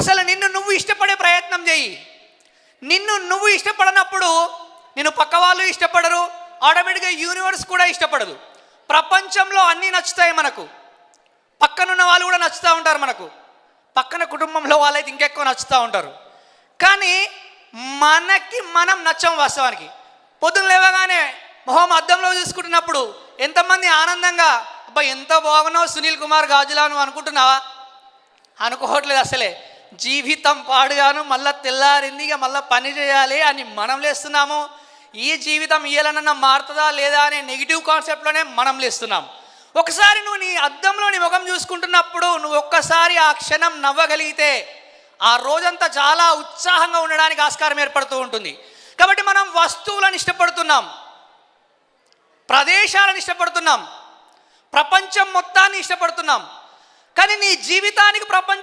అసలు నిన్ను నువ్వు ఇష్టపడే ప్రయత్నం చేయి. నిన్ను నువ్వు ఇష్టపడనప్పుడు నిన్ను పక్క వాళ్ళు ఇష్టపడరు, ఆటోమేటిక్గా యూనివర్స్ కూడా ఇష్టపడదు. ప్రపంచంలో అన్నీ నచ్చుతాయి మనకు, పక్కనున్న వాళ్ళు కూడా నచ్చుతూ ఉంటారు మనకు, పక్కన కుటుంబంలో వాళ్ళైతే ఇంకెక్కువ నచ్చుతూ ఉంటారు. కానీ మనకి మనం నచ్చం. వాస్తవానికి పొద్దున్న లేవగానే మొహం అద్దంలో చూసుకుంటున్నప్పుడు ఎంతమంది ఆనందంగా అబ్బా ఎంత బాగున్నావు సునీల్ కుమార్ గాజులా నువ్వు అనుకుంటున్నావా? అనుకోవట్లేదు. అసలే జీవితం పాడుగాను, మళ్ళీ తెల్లారింది, ఇక మళ్ళీ పని చేయాలి అని మనం లేస్తున్నాము. ఈ జీవితం ఇయ్యాలన్నా మారుతుందా లేదా అనే నెగిటివ్ కాన్సెప్ట్లోనే మనం లేస్తున్నాం. ఒకసారి నువ్వు నీ అద్దంలో నీ ముఖం చూసుకుంటున్నప్పుడు నువ్వు ఒక్కసారి ఆ క్షణం నవ్వగలిగితే ఆ రోజంతా చాలా ఉత్సాహంగా ఉండడానికి ఆస్కారం ఏర్పడుతూ ఉంటుంది. కాబట్టి మనం వస్తువులను ఇష్టపడుతున్నాం, ప్రదేశాలను ఇష్టపడుతున్నాం, ప్రపంచం మొత్తాన్ని ఇష్టపడుతున్నాం. కానీ నీ జీవితానికి ప్రపంచం